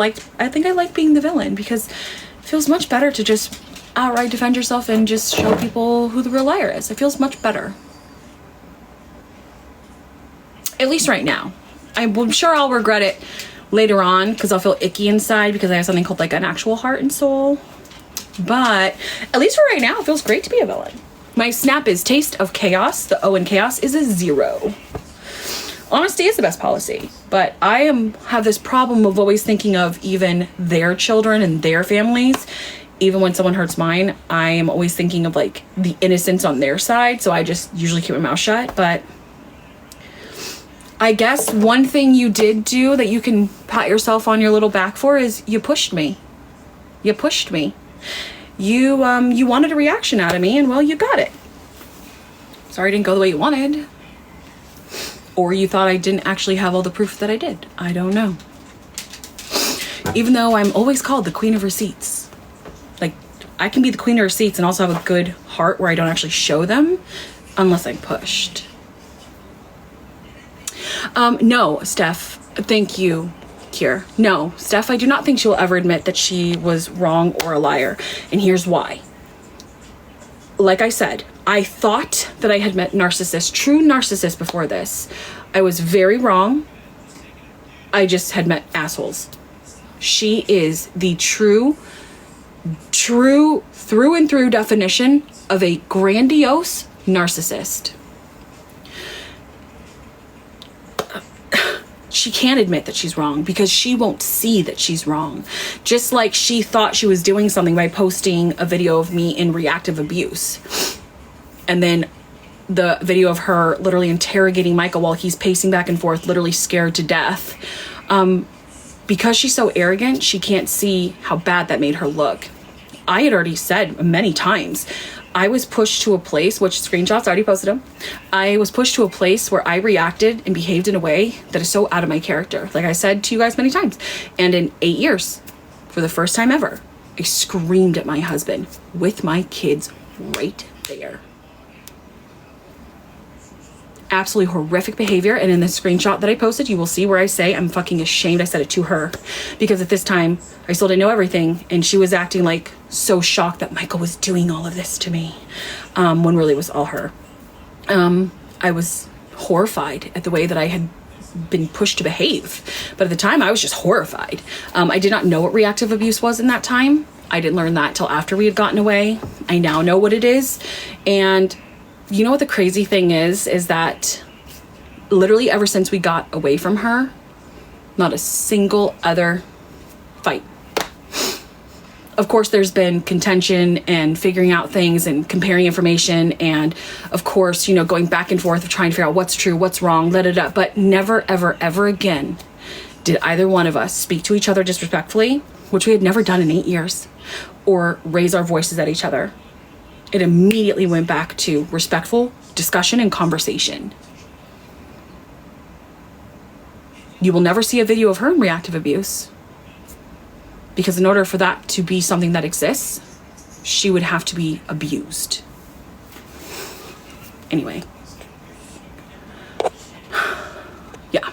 I like being the villain, because it feels much better to just outright defend yourself and just show people who the real liar is. It feels much better. At least right now. I'm sure I'll regret it later on, because I'll feel icky inside because I have something called like an actual heart and soul. But at least for right now, it feels great to be a villain. My snap is taste of chaos. The O in chaos is a 0. Honesty is the best policy, but I have this problem of always thinking of even their children and their families. Even when someone hurts mine, I am always thinking of like the innocence on their side. So I just usually keep my mouth shut. But I guess one thing you did do that you can pat yourself on your little back for is you pushed me. You pushed me. You wanted a reaction out of me, and well, you got it. Sorry it didn't go the way you wanted. Or you thought I didn't actually have all the proof that I did. I don't know. Even though I'm always called the queen of receipts. Like, I can be the queen of receipts and also have a good heart where I don't actually show them unless I'm pushed. No, Steph, thank you. Here. No, Steph, I do not think she will ever admit that she was wrong or a liar. And here's why. Like I said, I thought that I had met true narcissists before this. I was very wrong. I just had met assholes. She is the true through and through definition of a grandiose narcissist. She can't admit that she's wrong because she won't see that she's wrong. Just like she thought she was doing something by posting a video of me in reactive abuse. And then the video of her literally interrogating Michael while he's pacing back and forth, literally scared to death. Because she's so arrogant, she can't see how bad that made her look. I had already said many times, I was pushed to a place, which screenshots, I already posted them. I was pushed to a place where I reacted and behaved in a way that is so out of my character. Like I said to you guys many times. And in 8 years, for the first time ever, I screamed at my husband with my kids right there. Absolutely horrific behavior. And in the screenshot that I posted, you will see where I say I'm fucking ashamed I said it to her, because at this time I still didn't know everything, and she was acting like so shocked that Michael was doing all of this to me, when really it was all her. I was horrified at the way that I had been pushed to behave, but at the time I was just horrified. I did not know what reactive abuse was in that time. I didn't learn that till after we had gotten away. I now know what it is. And you know what the crazy thing is that literally ever since we got away from her, not a single other fight. Of course, there's been contention and figuring out things and comparing information. And of course, you know, going back and forth of trying to figure out what's true, what's wrong, but never, ever, ever again did either one of us speak to each other disrespectfully, which we had never done in 8 years, or raise our voices at each other. It immediately went back to respectful discussion and conversation. You will never see a video of her in reactive abuse, because in order for that to be something that exists, she would have to be abused. Anyway. Yeah.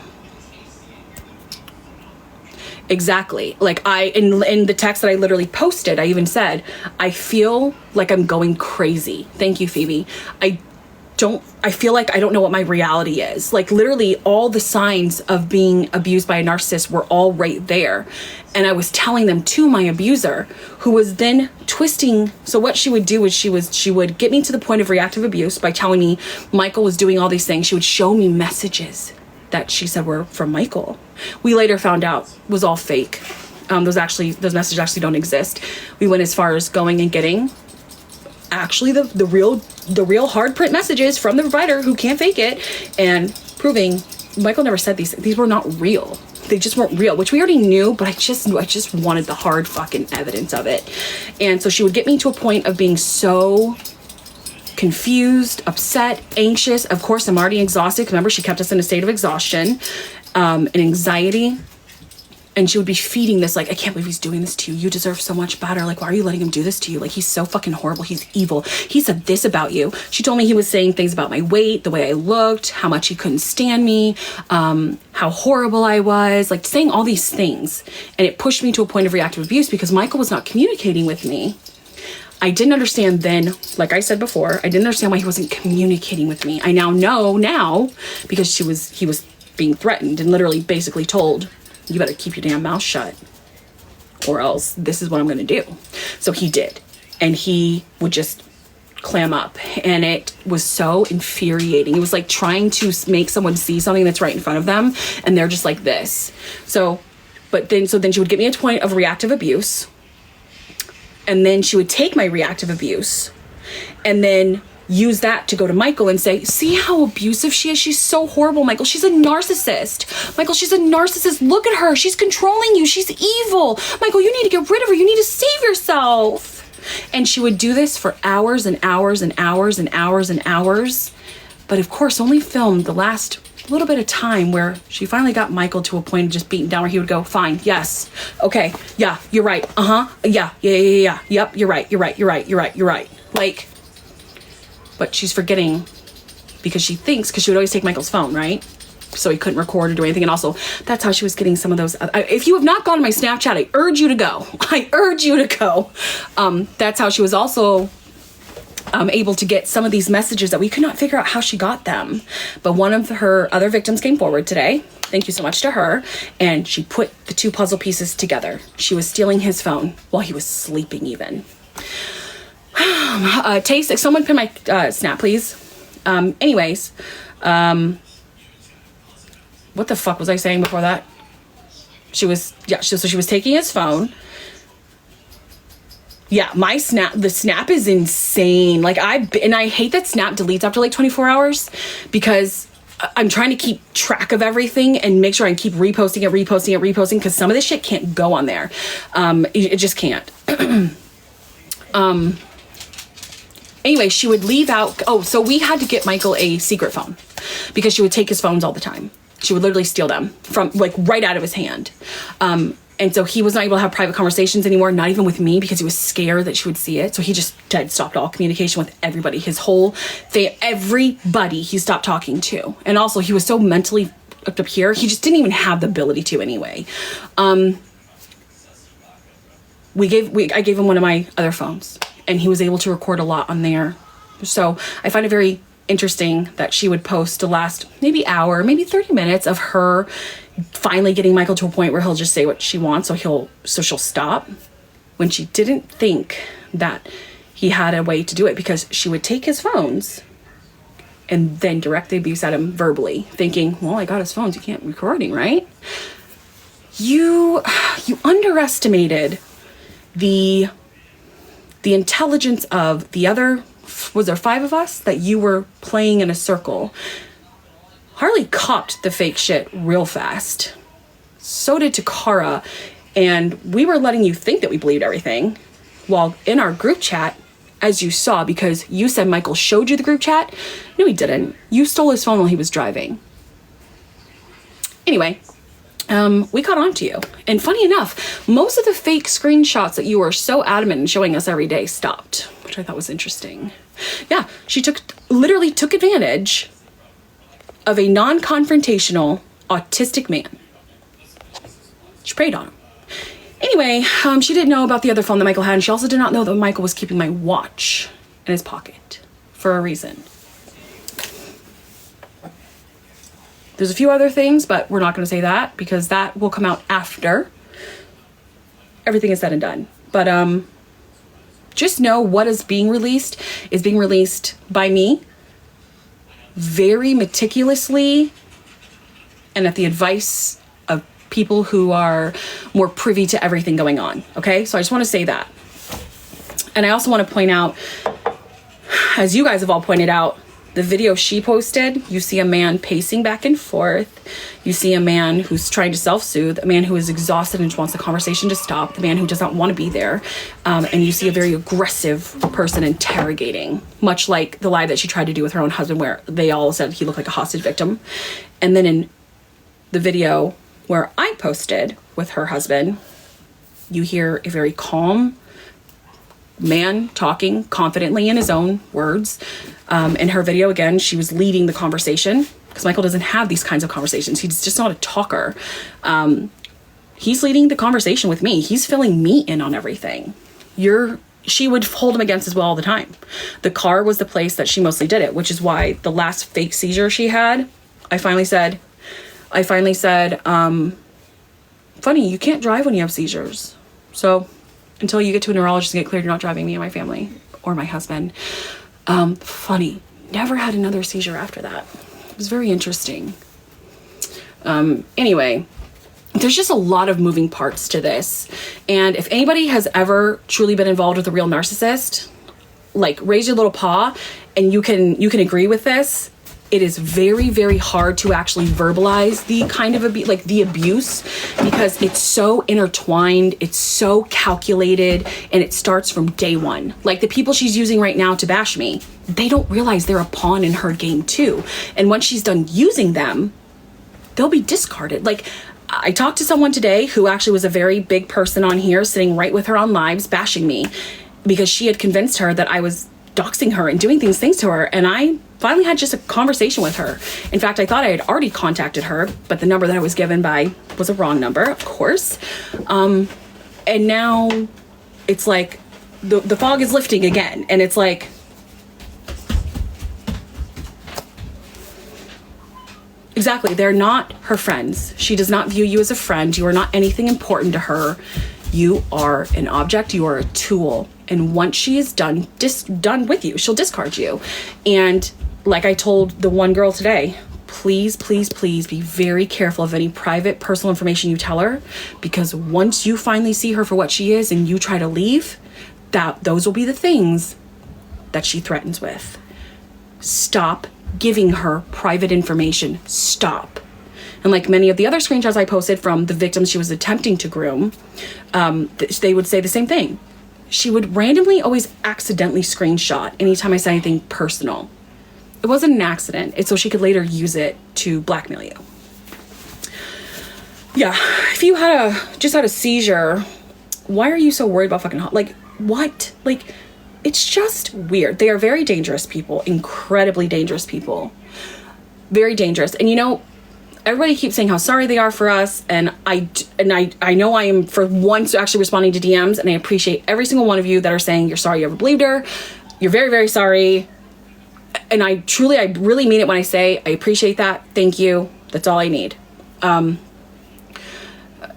Exactly. Like in the text that I literally posted, I even said, I feel like I'm going crazy. Thank you, Phoebe. I feel like I don't know what my reality is. Like literally all the signs of being abused by a narcissist were all right there. And I was telling them to my abuser, who was then twisting. So what she would do is she would get me to the point of reactive abuse by telling me Michael was doing all these things. She would show me messages that she said were from Michael. We later found out was all fake. Those messages actually don't exist. We went as far as going and getting actually the real hard print messages from the provider who can't fake it, and proving Michael never said these were not real. They just weren't real, which we already knew, but I just wanted the hard fucking evidence of it. And so she would get me to a point of being so confused, upset, anxious. Of course, I'm already exhausted. Remember, she kept us in a state of exhaustion, and anxiety. And she would be feeding this, like, I can't believe he's doing this to you. You deserve so much better. Like, why are you letting him do this to you? Like, he's so fucking horrible. He's evil. He said this about you. She told me he was saying things about my weight, the way I looked, how much he couldn't stand me, how horrible I was, like saying all these things. And it pushed me to a point of reactive abuse because Michael was not communicating with me. I didn't understand then, like I said before, I didn't understand why he wasn't communicating with me. I now know because he was being threatened and literally basically told, you better keep your damn mouth shut or else this is what I'm going to do. So he did. And he would just clam up. And it was so infuriating. It was like trying to make someone see something that's right in front of them. And they're just like this. So then she would get me a point of reactive abuse. And then she would take my reactive abuse and then use that to go to Michael and say, see how abusive she is? She's so horrible, Michael. She's a narcissist. Michael, she's a narcissist. Look at her. She's controlling you. She's evil. Michael, you need to get rid of her. You need to save yourself. And she would do this for hours and hours and hours and hours and hours. But of course, only filmed the last little bit of time where she finally got Michael to a point of just beating down where he would go, fine, yes, okay, yeah, you're right, yeah, yep, you're right. Like, but she's forgetting because she would always take Michael's phone, right? So he couldn't record or do anything. And also, that's how she was getting some of those. If you have not gone to my Snapchat, I urge you to go. That's how she was also able to get some of these messages that we could not figure out how she got them. But one of her other victims came forward today. Thank you so much to her. And she put the two puzzle pieces together. She was stealing his phone while he was sleeping even. Taste, someone pin my snap, please. Anyways, what the fuck was I saying before that? She was taking his phone. Yeah, the Snap is insane. Like I hate that Snap deletes after like 24 hours because I'm trying to keep track of everything and make sure I keep reposting it because some of this shit can't go on there. It just can't. Anyway, she would leave out. Oh, so we had to get Michael a secret phone because she would take his phones all the time. She would literally steal them from like right out of his hand. And so he was not able to have private conversations anymore, not even with me, because he was scared that she would see it. So he just stopped all communication with everybody. His whole everybody he stopped talking to. And also he was so mentally up here, he just didn't even have the ability to anyway. I gave him one of my other phones and he was able to record a lot on there. So I find it very interesting that she would post the last maybe hour, maybe 30 minutes of her finally getting Michael to a point where he'll just say what she wants, so she'll stop, when she didn't think that he had a way to do it, because she would take his phones and then direct the abuse at him verbally, thinking, well, I got his phones, you can't be recording, right? You underestimated the intelligence of the other, was there 5 of us that you were playing in a circle? Harley copped the fake shit real fast. So did Takara. And we were letting you think that we believed everything. While in our group chat, as you saw, because you said Michael showed you the group chat. No, he didn't. You stole his phone while he was driving. Anyway, we caught on to you. And funny enough, most of the fake screenshots that you were so adamant in showing us every day stopped, which I thought was interesting. Yeah, she literally took advantage of a non-confrontational autistic man. She preyed on him. Anyway, she didn't know about the other phone that Michael had, and she also did not know that Michael was keeping my watch in his pocket for a reason. There's a few other things, but we're not going to say that because that will come out after everything is said and done. But just know what is being released by me very meticulously and at the advice of people who are more privy to everything going on. Okay, so I just want to say that. And I also want to point out, as you guys have all pointed out, the video she posted, you see a man pacing back and forth. You see a man who's trying to self-soothe, a man who is exhausted and just wants the conversation to stop, the man who does not want to be there. And you see a very aggressive person interrogating, much like the lie that she tried to do with her own husband, where they all said he looked like a hostage victim. And then in the video, where I posted with her husband, you hear a very calm man talking confidently in his own words. In her video, again, she was leading the conversation because Michael doesn't have these kinds of conversations. He's just not a talker. He's leading the conversation with me. He's filling me in on everything. She would hold him against as well all the time. The car was the place that she mostly did it, which is why the last fake seizure she had, I finally said, funny, you can't drive when you have seizures. So until you get to a neurologist and get cleared, you're not driving me and my family or my husband. Funny, never had another seizure after that. It was very interesting. Anyway, there's just a lot of moving parts to this. And if anybody has ever truly been involved with a real narcissist, like raise your little paw and you can agree with this. It is very, very hard to actually verbalize the kind of the abuse, because it's so intertwined, it's so calculated, and it starts from day one. Like the people she's using right now to bash me, they don't realize they're a pawn in her game too. And once she's done using them, they'll be discarded. Like I talked to someone today who actually was a very big person on here, sitting right with her on lives, bashing me because she had convinced her that I was doxing her and doing things to her. And I finally had just a conversation with her. In fact, I thought I had already contacted her, but the number that I was given by was a wrong number, of course. And now it's like the fog is lifting again. And it's like, exactly, they're not her friends. She does not view you as a friend. You are not anything important to her. You are an object. You are a tool. And once she is done with you, she'll discard you. And like I told the one girl today, please, please, please be very careful of any private personal information you tell her, because once you finally see her for what she is and you try to leave, those will be the things that she threatens with. Stop giving her private information. Stop. And like many of the other screenshots I posted from the victims she was attempting to groom, they would say the same thing. She would randomly always accidentally screenshot anytime I said anything personal. It wasn't an accident. It's so she could later use it to blackmail you. Yeah, if you just had a seizure, why are you so worried about fucking like what? Like, it's just weird. They are very dangerous people, incredibly dangerous people, very dangerous. And you know, everybody keeps saying how sorry they are for us, and I know I am for once actually responding to DMs, and I appreciate every single one of you that are saying you're sorry you ever believed her. You're very, very sorry. And I really mean it when I say I appreciate that. Thank you. That's all I need. You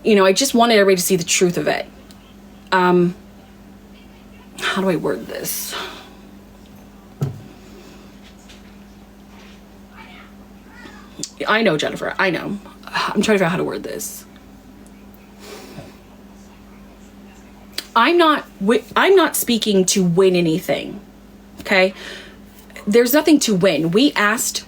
know, I just wanted everybody to see the truth of it. How do I word this? I know, Jennifer. I know. I'm trying to figure out how to word this. I'm not speaking to win anything. Okay? There's nothing to win. We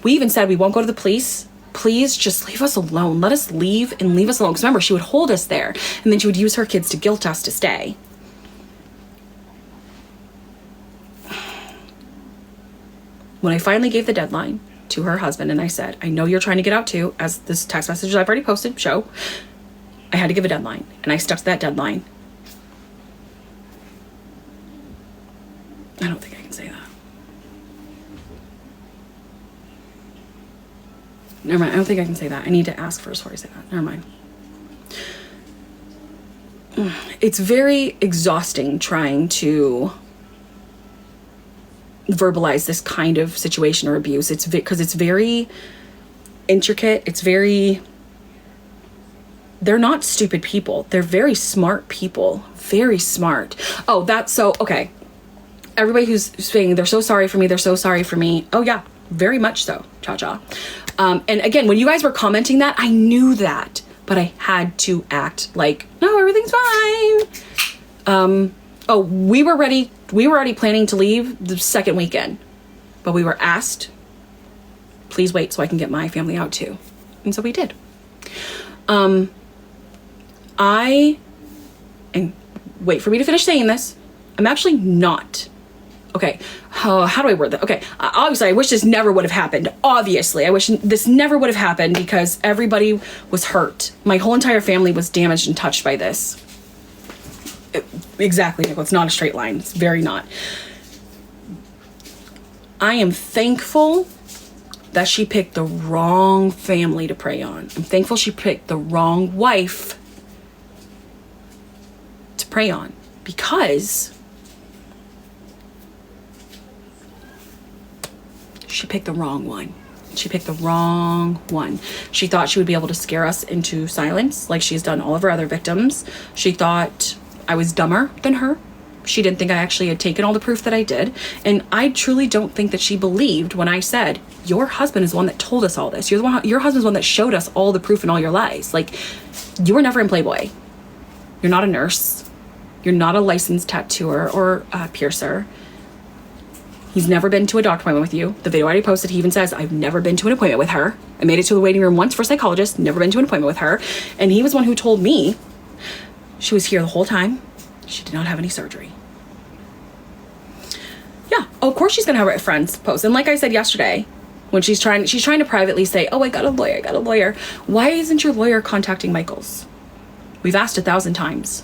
even said we won't go to the police. Please just leave us alone. Let us leave and leave us alone. Because remember, she would hold us there, and then she would use her kids to guilt us to stay. When I finally gave the deadline to her husband and I said, I know you're trying to get out too, as this text message I've already posted show, I had to give a deadline, and I stuck to that deadline. I don't think I can say that. Never mind. I don't think I can say that. I need to ask first before I say that. Never mind. It's very exhausting trying to verbalize this kind of situation or abuse. It's because it's very intricate. They're not stupid people. They're very smart people. Very smart. Oh, that's so, okay. Everybody who's saying they're so sorry for me, they're so sorry for me. Oh yeah, very much so. Cha-cha. And again, when you guys were commenting that, I knew that, but I had to act like, no, everything's fine. Oh, we were already planning to leave the second weekend, but we were asked, please wait so I can get my family out too. And so we did. And wait for me to finish saying this. I'm actually not okay, how do I word that? Okay, obviously I wish this never would have happened. Obviously, I wish this never would have happened because everybody was hurt. My whole entire family was damaged and touched by this. Exactly, Nicole, it's not a straight line. It's very not. I am thankful that she picked the wrong family to prey on. I'm thankful she picked the wrong wife to prey on, because she picked the wrong one. She picked the wrong one. She thought she would be able to scare us into silence like she's done all of her other victims. She thought I was dumber than her. She didn't think I actually had taken all the proof that I did. And I truly don't think that she believed when I said, your husband is the one that told us all this. Your husband's the one that showed us all the proof and all your lies. Like, you were never in Playboy. You're not a nurse. You're not a licensed tattooer or piercer. He's never been to a doctor appointment with you. The video I already posted, he even says, I've never been to an appointment with her. I made it to the waiting room once for a psychologist, never been to an appointment with her. And he was one who told me she was here the whole time. She did not have any surgery. Yeah, of course she's gonna have her friends post. And like I said yesterday, when she's trying to privately say, oh, I got a lawyer. Why isn't your lawyer contacting Michael's? We've asked 1,000 times.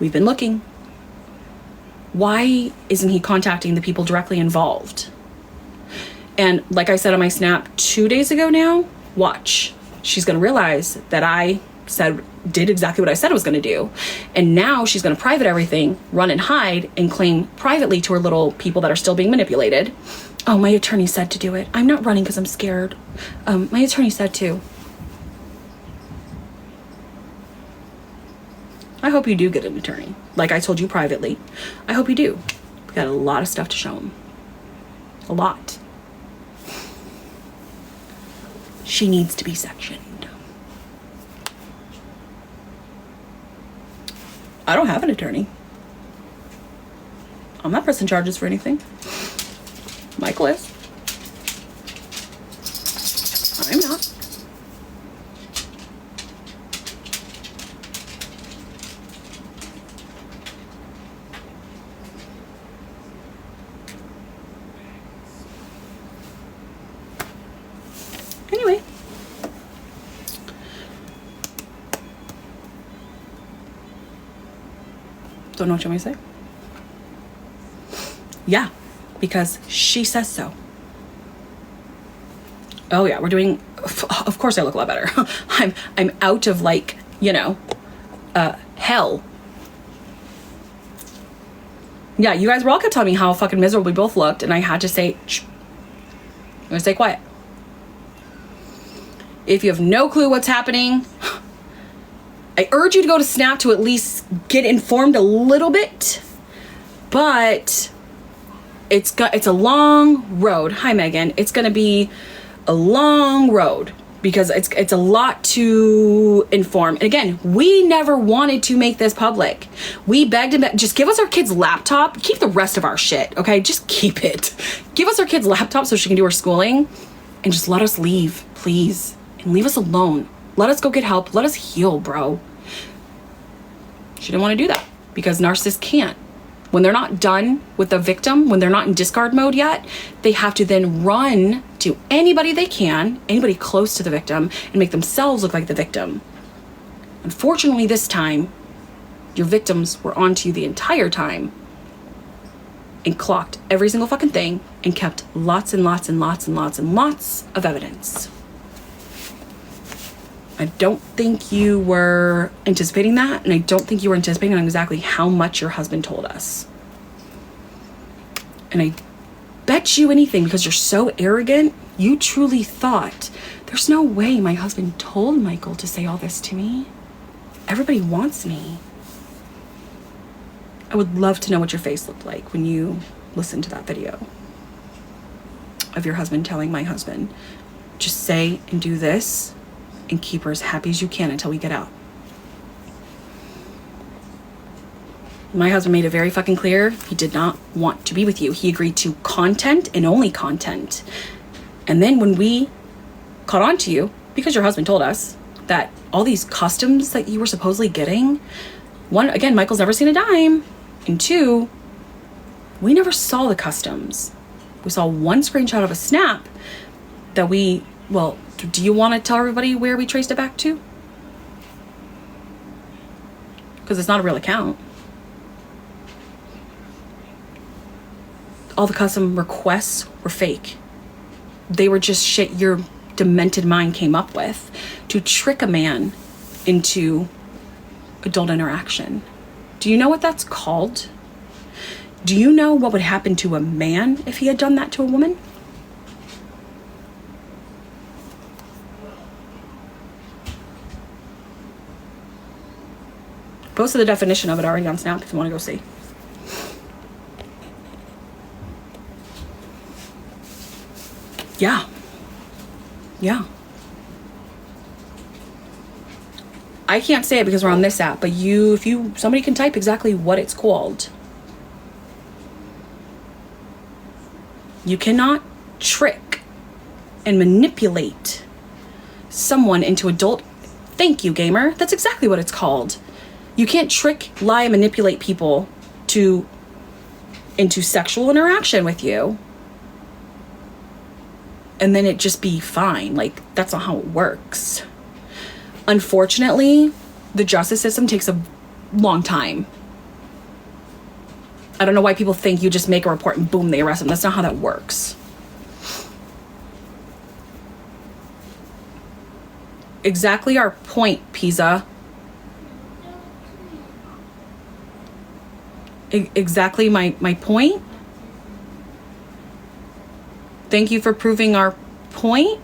We've been looking. Why isn't he contacting the people directly involved? And like I said on my snap 2 days ago now, watch. She's gonna realize that I did exactly what I said I was going to do. And now she's going to private everything, run and hide, and claim privately to her little people that are still being manipulated. Oh, my attorney said to do it. I'm not running because I'm scared. My attorney said to. I hope you do get an attorney. Like I told you privately. I hope you do. We got a lot of stuff to show him. A lot. She needs to be sectioned. I don't have an attorney. I'm not pressing charges for anything. Michael is. I'm not. Anyway. Don't know what you want me to say. Yeah, because she says so. Oh yeah, we're doing, of course I look a lot better. I'm out of like, hell. Yeah, you guys were all kept telling me how fucking miserable we both looked, and I had to say, shh. I'm gonna stay quiet. If you have no clue what's happening, I urge you to go to Snap to at least get informed a little bit, but it's a long road. Hi, Megan. It's going to be a long road because it's a lot to inform. And again, we never wanted to make this public. We begged and begged, just give us our kid's laptop. Keep the rest of our shit, okay? Just keep it. Give us our kid's laptop so she can do her schooling and just let us leave, please. And leave us alone. Let us go get help. Let us heal, bro. She didn't want to do that because narcissists can't. When they're not done with the victim, when they're not in discard mode yet, they have to then run to anybody they can, anybody close to the victim, and make themselves look like the victim. Unfortunately, this time, your victims were onto you the entire time and clocked every single fucking thing and kept lots and lots and lots and lots and lots of evidence. I don't think you were anticipating that, and I don't think you were anticipating on exactly how much your husband told us. And I bet you anything, because you're so arrogant, you truly thought, there's no way my husband told Michael to say all this to me. Everybody wants me. I would love to know what your face looked like when you listened to that video of your husband telling my husband, just say and do this and keep her as happy as you can until we get out. My husband made it very fucking clear he did not want to be with you. He agreed to content and only content. And then when we caught on to you, because your husband told us that all these customs that you were supposedly getting, one, again, Michael's never seen a dime. And two, We never saw the customs. We saw one screenshot of a snap that well, do you want to tell everybody where we traced it back to? Because it's not a real account. All the custom requests were fake. They were just shit your demented mind came up with to trick a man into adult interaction. Do you know what that's called? Do you know what would happen to a man if he had done that to a woman? Posted the definition of it already on Snap if you want to go see. Yeah. I can't say it because we're on this app, but somebody can type exactly what it's called. You cannot trick and manipulate someone into adult. Thank you, gamer. That's exactly what it's called. You can't trick, lie, and manipulate people into sexual interaction with you. And then it just be fine. Like, that's not how it works. Unfortunately, the justice system takes a long time. I don't know why people think you just make a report and boom, they arrest them. That's not how that works. Exactly our point, Pisa. Exactly my point. Thank you for proving our point.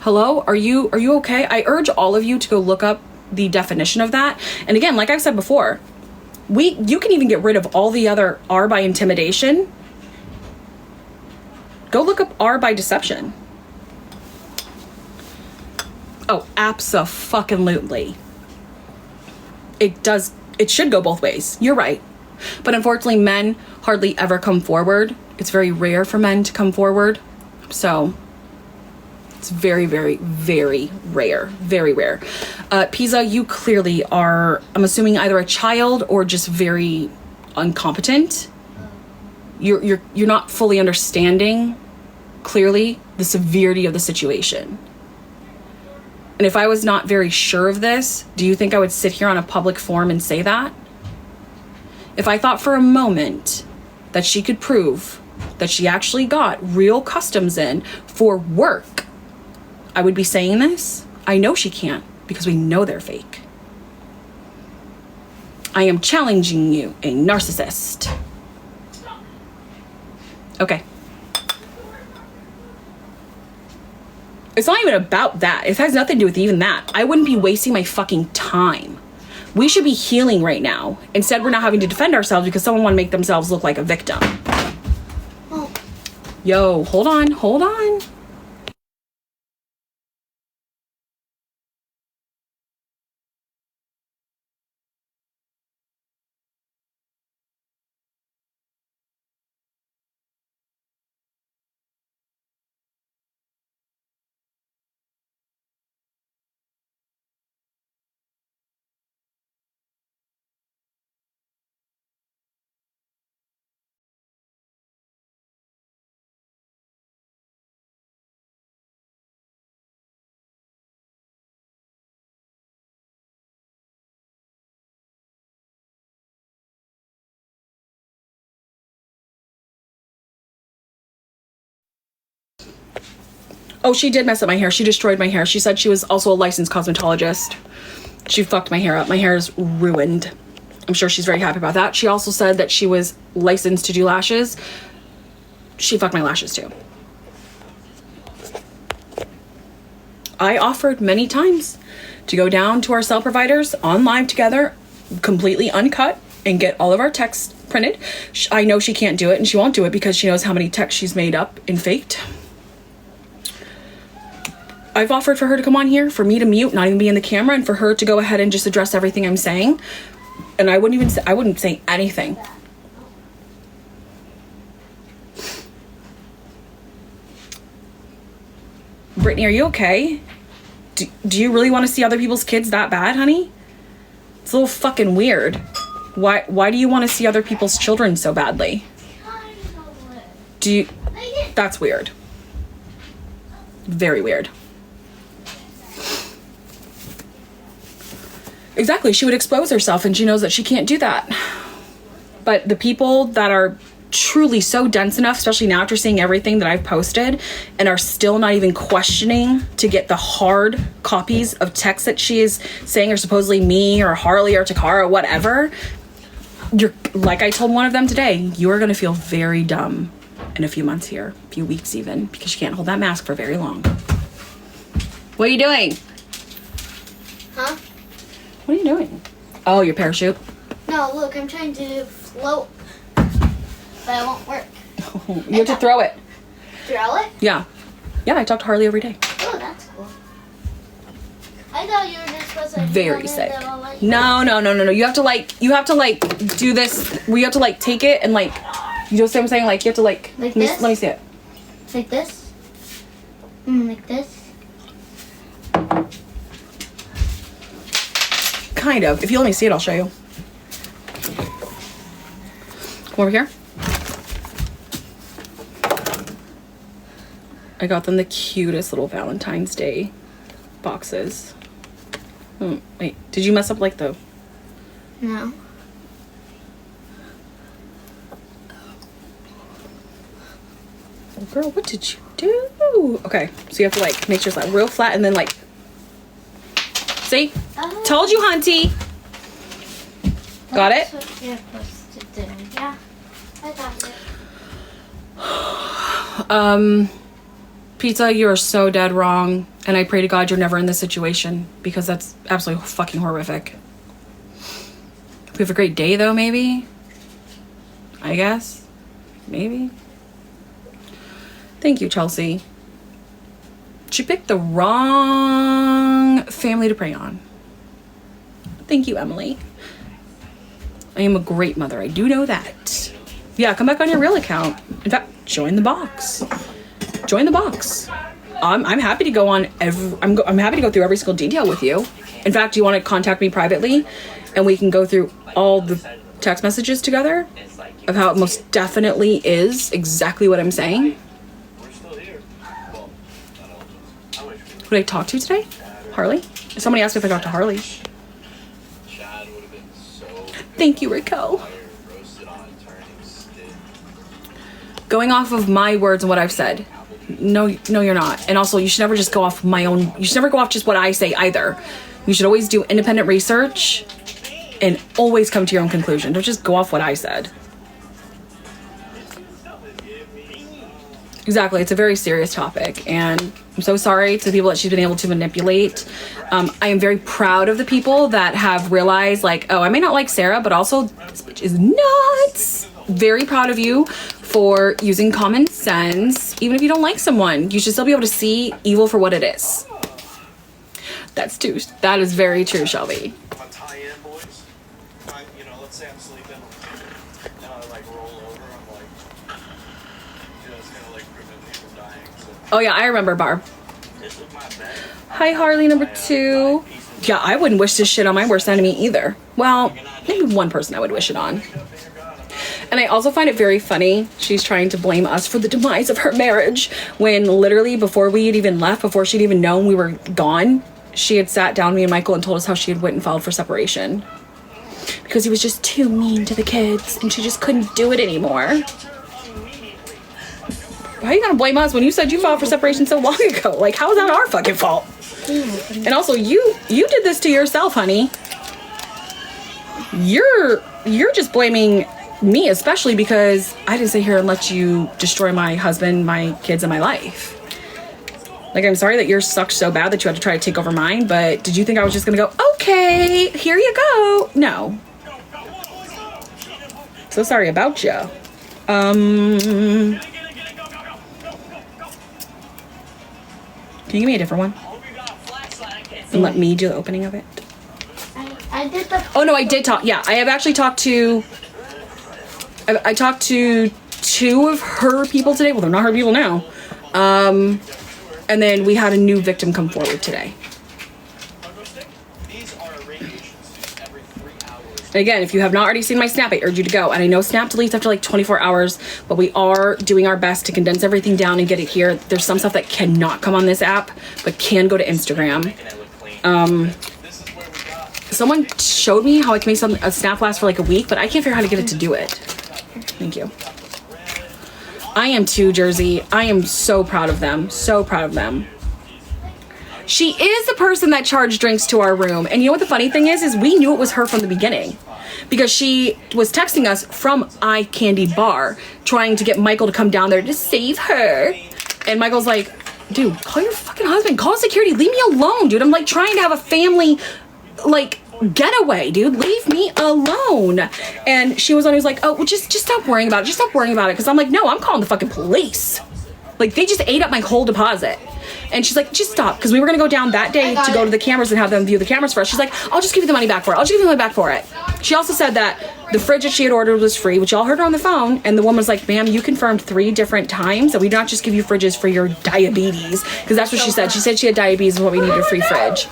Hello, are you okay? I urge all of you to go look up the definition of that. And again, like I've said before, you can even get rid of all the other R by intimidation. Go look up R by deception. Oh, abso-fucking-lutely. It should go both ways. You're right. But unfortunately, men hardly ever come forward. It's very rare for men to come forward. So it's very, very, very rare. Very rare. Pisa, you clearly are, I'm assuming, either a child or just very incompetent. You're not fully understanding clearly the severity of the situation. And if I was not very sure of this, do you think I would sit here on a public forum and say that? If I thought for a moment that she could prove that she actually got real customs in for work, I would be saying this. I know she can't because we know they're fake. I am challenging you, a narcissist. Okay. It's not even about that. It has nothing to do with even that. I wouldn't be wasting my fucking time. We should be healing right now. Instead, we're not having to defend ourselves because someone want to make themselves look like a victim. Oh. Yo, hold on. Oh, she did mess up my hair. She destroyed my hair. She said she was also a licensed cosmetologist. She fucked my hair up. My hair is ruined. I'm sure she's very happy about that. She also said that she was licensed to do lashes. She fucked my lashes too. I offered many times to go down to our cell providers on live together, completely uncut, and get all of our texts printed. I know she can't do it, and she won't do it because she knows how many texts she's made up and faked. I've offered for her to come on here, for me to mute, not even be in the camera, and for her to go ahead and just address everything I'm saying. And I wouldn't say anything. Brittany, are you okay? Do you really want to see other people's kids that bad, honey? It's a little fucking weird. Why do you want to see other people's children so badly? That's weird. Very weird. Exactly, she would expose herself and she knows that she can't do that. But the people that are truly so dense enough, especially now after seeing everything that I've posted, and are still not even questioning to get the hard copies of texts that she is saying are supposedly me or Harley or Takara, whatever, you're, like I told one of them today, you are going to feel very dumb in a few months here, a few weeks even, because you can't hold that mask for very long. What are you doing? Huh? What are you doing? Oh, your parachute? No, look, I'm trying to float, but it won't work. You have to throw it. Throw it? Yeah. Yeah, I talk to Harley every day. Oh, that's cool. I thought you were just supposed to Very sick. No. You have to do this. We have to take it and you know what I'm saying? Like you have to Like this? let me see it. Like this? Like this? Kind of. If you let me see it, I'll show you. Come over here. I got them the cutest little Valentine's Day boxes. Wait, did you mess up the... No. Oh, girl, what did you do? Okay, so you have to make sure it's real flat and then see? Oh. Told you, hunty. Got it? That's what you're supposed to do. Yeah, I got it. Pizza, you are so dead wrong, and I pray to God you're never in this situation because that's absolutely fucking horrific. If we have a great day though, maybe? I guess? Maybe? Thank you, Chelsea. She picked the wrong family to prey on. Thank you, Emily. I am a great mother. I do know that. Yeah, come back on your real account. In fact, join the box. Join the box. I'm happy to go on I'm happy to go through every single detail with you. In fact, do you want to contact me privately and we can go through all the text messages together of how it most definitely is exactly what I'm saying? Who did I talk to today? Harley? Somebody asked me if I talked to Harley. Thank you, Rico. Going off of my words and what I've said. No, you're not. And also, you should never just go off my own. You should never go off just what I say either. You should always do independent research and always come to your own conclusion. Don't just go off what I said. Exactly. It's a very serious topic. And I'm so sorry to the people that she's been able to manipulate. I am very proud of the people that have realized, oh, I may not like Sarah, but also this bitch is nuts. Very proud of you for using common sense. Even if you don't like someone, you should still be able to see evil for what it is. That is very true, Shelby. Let's say I'm sleeping, and I roll over, I'm it's gonna prevent me from dying. So. Oh yeah, I remember Barb. Hi, Harley number 2. Yeah, I wouldn't wish this shit on my worst enemy either. Well, maybe one person I would wish it on. And I also find it very funny she's trying to blame us for the demise of her marriage when literally before we had even left, before she'd even known we were gone, she had sat down, me and Michael, and told us how she had went and filed for separation because he was just too mean to the kids and she just couldn't do it anymore. How are you gonna blame us when you said you filed for separation so long ago? How is that our fucking fault? And also, you did this to yourself, honey. You're just blaming me, especially because I didn't sit here and let you destroy my husband, my kids, and my life. I'm sorry that yours sucked so bad that you had to try to take over mine, but did you think I was just gonna go, okay, here you go? No. So sorry about you. Can you give me a different one? And let me do the opening of it. I did the... Oh, no, I did talk. Yeah, I have actually talked to... I talked to 2 of her people today. Well, they're not her people now. And then we had a new victim come forward today. And again, if you have not already seen my Snap, I urge you to go. And I know Snap deletes after like 24 hours, but we are doing our best to condense everything down and get it here. There's some stuff that cannot come on this app, but can go to Instagram. Someone showed me how I can make a Snap last for like a week, but I can't figure out how to get it to do it. Thank you. I am too, Jersey. I am so proud of them. So proud of them. She is the person that charged drinks to our room. And you know what the funny thing is we knew it was her from the beginning. Because she was texting us from Eye Candy Bar, trying to get Michael to come down there to save her. And Michael's like, dude, call your fucking husband. Call security. Leave me alone, dude. I'm like trying to have a family, like, getaway, dude. Leave me alone. And she was like, oh, well, just stop worrying about it. Just stop worrying about it. Because I'm like, no, I'm calling the fucking police. Like, they just ate up my whole deposit. And she's like, just stop. Because we were going to go down that day to go to the cameras and have them view the cameras for us. She's like, I'll just give you the money back for it. I'll just give you the money back for it. She also said that the fridge that she had ordered was free, which y'all heard her on the phone. And the woman was like, ma'am, you confirmed 3 different times that we do not just give you fridges for your diabetes. Because that's what she said. She said she had diabetes and what we needed a free fridge.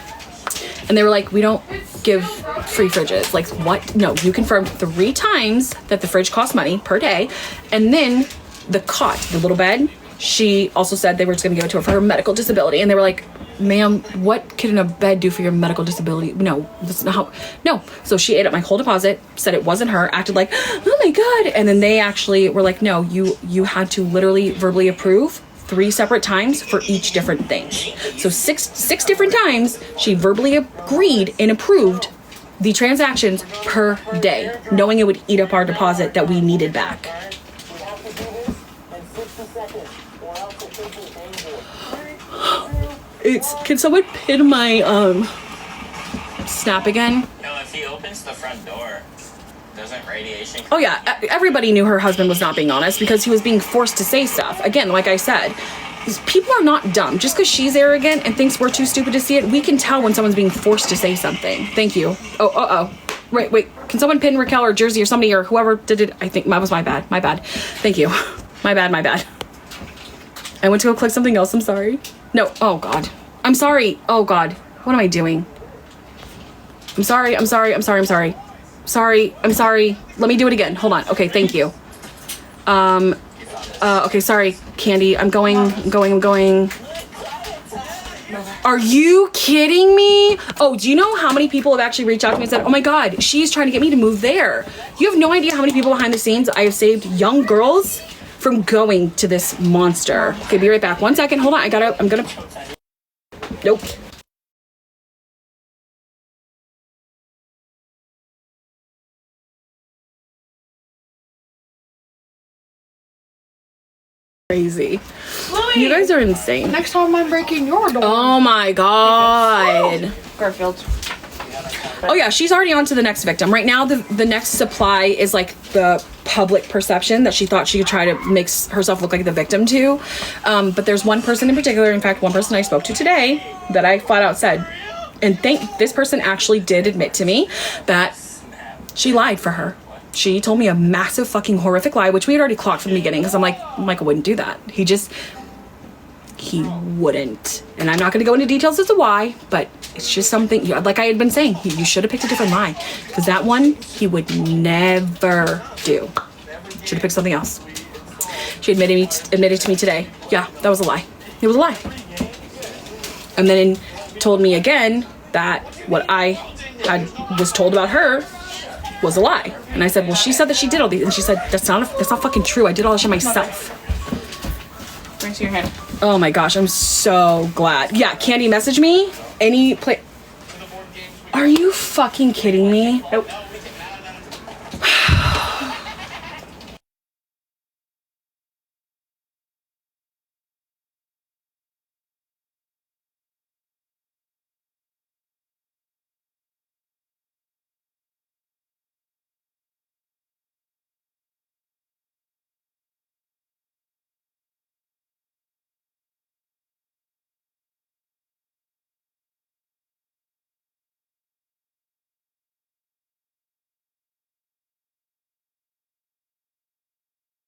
And they were like, we don't give free fridges. Like, what? No, you confirmed 3 times that the fridge costs money per day. And then the cot, the little bed, she also said they were just going to give it to her for her medical disability. And they were like, ma'am, what can a bed do for your medical disability? No, that's not how. No. So she ate up my whole deposit, said it wasn't her, acted like, oh my God. And then they actually were like, no, you had to literally verbally approve 3 separate times for each different thing. So six different times she verbally agreed and approved the transactions per day, knowing it would eat up our deposit that we needed back. Can someone pin my Snap again? No, if he opens the front door, doesn't radiation... Oh yeah, everybody knew her husband was not being honest because he was being forced to say stuff. Again, like I said, people are not dumb. Just because she's arrogant and thinks we're too stupid to see it, we can tell when someone's being forced to say something. Thank you. Oh. Wait. Can someone pin Raquel or Jersey or somebody or whoever did it? I think that was my bad. Thank you. My bad. I went to go click something else. I'm sorry. No. Oh God. I'm sorry. Oh God. What am I doing? I'm sorry. Sorry. Let me do it again. Hold on. Okay. Thank you. Okay. Sorry, Candy. I'm going. Are you kidding me? Oh, do you know how many people have actually reached out to me and said, oh my God, she's trying to get me to move there. You have no idea how many people behind the scenes I have saved young girls from going to this monster. Okay, be right back. 1 second. Hold on. I'm gonna. Nope. Crazy. Louis, You guys are insane. next time I'm breaking your door. Oh my God. Garfield. Oh yeah, she's already on to the next victim. Right now, the next supply is like the public perception that she thought she could try to make herself look like the victim to. But there's one person in particular, in fact, one person I spoke to today that I flat out said, and this person actually did admit to me that she lied for her. She told me a massive fucking horrific lie, which we had already clocked from the beginning because I'm like, Michael wouldn't do that. He wouldn't. And I'm not going to go into details as to why, but it's just something, like I had been saying, you should have picked a different lie because that one he would never do. Should have picked something else. She admitted to me today. Yeah, that was a lie. It was a lie. And then told me again that what I was told about her was a lie. And I said, well, she said that she did all these. And she said, that's not fucking true. I did all this shit myself. Bring to your head. Oh my gosh, I'm so glad. Yeah, Candy, message me. Are you fucking kidding me? Nope.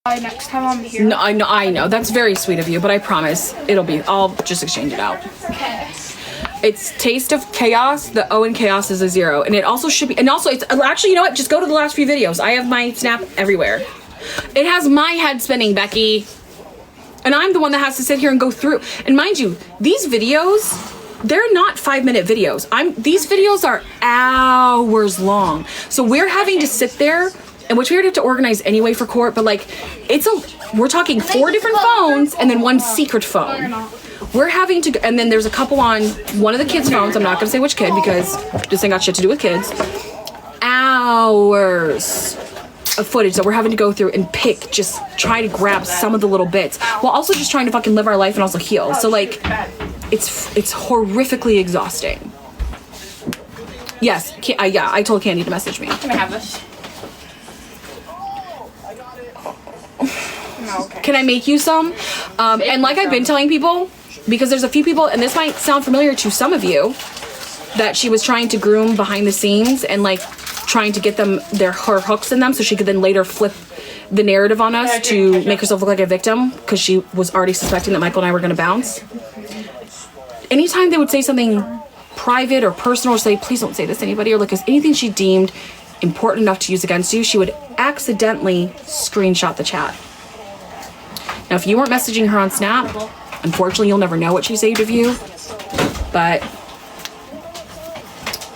Next time I'm here. No, I know. That's very sweet of you, but I promise I'll just exchange it out. Okay. It's Taste of Chaos. The O in chaos is a 0. And it also should be, and also it's actually, you know what? Just go to the last few videos. I have my Snap everywhere. It has my head spinning, Becky. And I'm the one that has to sit here and go through. And mind you, these videos, they're not 5-minute videos. These videos are hours long. So we're having to sit there, and which we would have to organize anyway for court, but like, we're talking 4 different phones and then 1 secret phone. We're having to, and then there's a couple on one of the kids' phones. I'm not gonna say which kid because this ain't got shit to do with kids. Hours of footage that we're having to go through and pick, just try to grab some of the little bits while also just trying to fucking live our life and also heal. So like, it's horrifically exhausting. Yes, yeah, I told Candy to message me. Can I have this? No, okay. Can I make you some? And like I've been telling people, because there's a few people, and this might sound familiar to some of you, that she was trying to groom behind the scenes and like trying to get them her hooks in them so she could then later flip the narrative on us to make herself look like a victim because she was already suspecting that Michael and I were going to bounce. Anytime they would say something private or personal or say, please don't say this to anybody, or like anything she deemed important enough to use against you, she would accidentally screenshot the chat. Now, if you weren't messaging her on Snap, unfortunately, you'll never know what she saved of you, but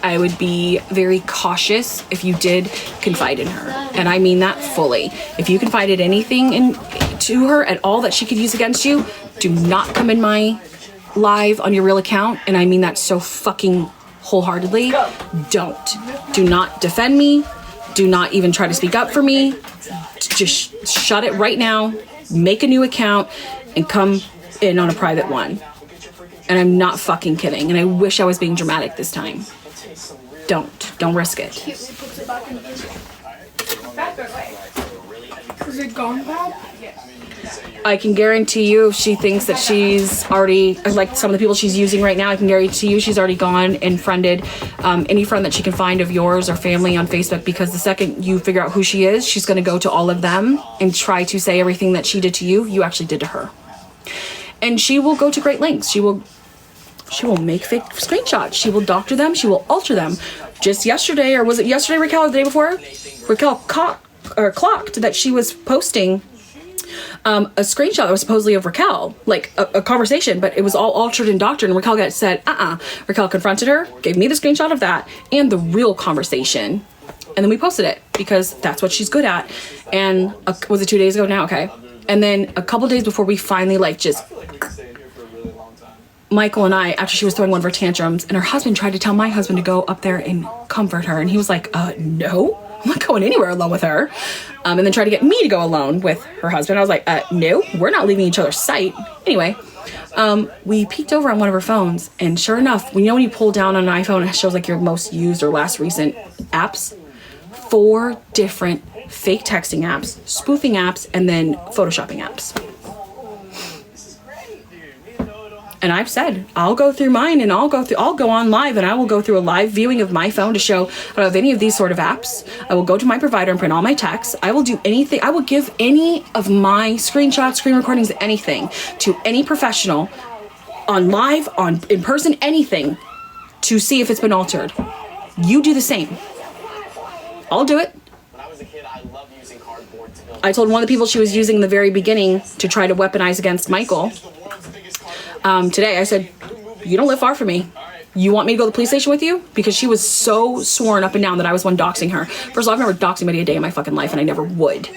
I would be very cautious if you did confide in her. And I mean that fully. If you confided anything to her at all that she could use against you, do not come in my live on your real account. And I mean that so fucking wholeheartedly. Don't. Do not defend me. Do not even try to speak up for me. Just shut it right now. Make a new account and come in on a private one. And I'm not fucking kidding. And I wish I was being dramatic this time. Don't risk it. Is it gone bad? I can guarantee you if she thinks that she's already, like some of the people she's using right now, I can guarantee you she's already gone and friended any friend that she can find of yours or family on Facebook, because the second you figure out who she is, she's going to go to all of them and try to say everything that she did to you, you actually did to her. And she will go to great lengths. She will make fake screenshots. She will doctor them. She will alter them. Just yesterday, or was it yesterday, Raquel, or the day before? Raquel clocked that she was posting a screenshot that was supposedly of Raquel, like a conversation, but it was all altered and doctored, and Raquel said, Raquel confronted her, gave me the screenshot of that and the real conversation, and then we posted it because that's what she's good at. And was it 2 days ago now? Okay. And then a couple days before we finally Michael and I, after she was throwing one of her tantrums, and her husband tried to tell my husband to go up there and comfort her, and he was like, no, I'm not going anywhere alone with her. And then tried to get me to go alone with her husband. I was like, no, we're not leaving each other's sight. Anyway, we peeked over on one of her phones, and sure enough, when you pull down on an iPhone, it shows like your most used or last recent apps. 4 different fake texting apps, spoofing apps, and then photoshopping apps. And I've said, I'll go through mine and I'll go on live and I will go through a live viewing of my phone to show I don't have any of these sort of apps. I will go to my provider and print all my texts. I will do anything. I will give any of my screenshots, screen recordings, anything to any professional on live, in person, anything to see if it's been altered. You do the same. I'll do it. When I was a kid, I loved using cardboard to build. I told one of the people she was using in the very beginning to try to weaponize against Michael. Today I said, you don't live far from me. You want me to go to the police station with you? Because she was so sworn up and down that I was one doxing her. First of all, I've never doxed anybody a day in my fucking life, and I never would.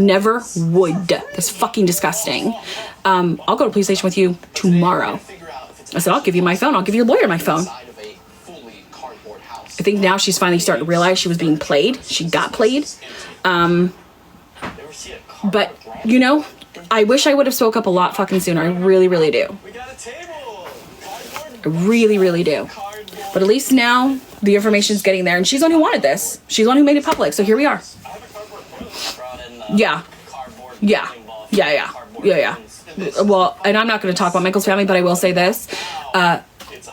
Never would. That's fucking disgusting. I'll go to the police station with you tomorrow. I said, I'll give you my phone. I'll give your lawyer my phone. I think now she's finally starting to realize she was being played. She got played. But, I wish I would have spoke up a lot fucking sooner. I really, really do. I really, really do. But at least now the information's getting there, and she's the one who wanted this. She's the one who made it public, so here we are. Yeah. Well, and I'm not going to talk about Michael's family, but I will say this.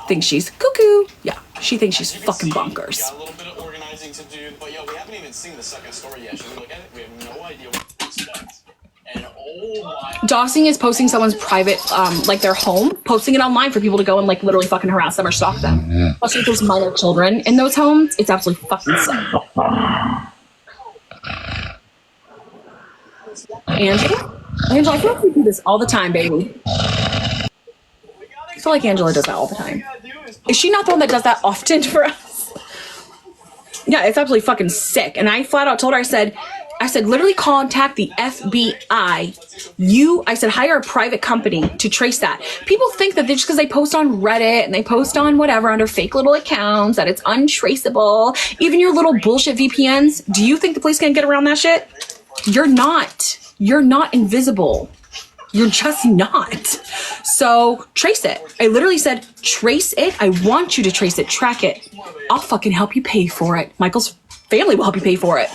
Thinks she's cuckoo. Yeah, she thinks she's fucking bonkers. Got a little bit of organizing to do, but we haven't even seen the second story yet. We have no idea what to expect. And oh my. Doxing is posting someone's private, like their home, posting it online for people to go and like literally fucking harass them or stalk them. Especially if there's minor children in those homes, it's absolutely fucking sick. Angela, I feel like we do this all the time, baby. I feel like Angela does that all the time. Is she not the one that does that often for us? Yeah, it's absolutely fucking sick. And I flat out told her, I said, literally contact the FBI. I said, hire a private company to trace that. People think that just because they post on Reddit and they post on whatever under fake little accounts that it's untraceable. Even your little bullshit VPNs. Do you think the police can get around that shit? You're not. You're not invisible. You're just not. So trace it. I literally said, trace it. I want you to trace it. Track it. I'll fucking help you pay for it. Michael's family will help you pay for it.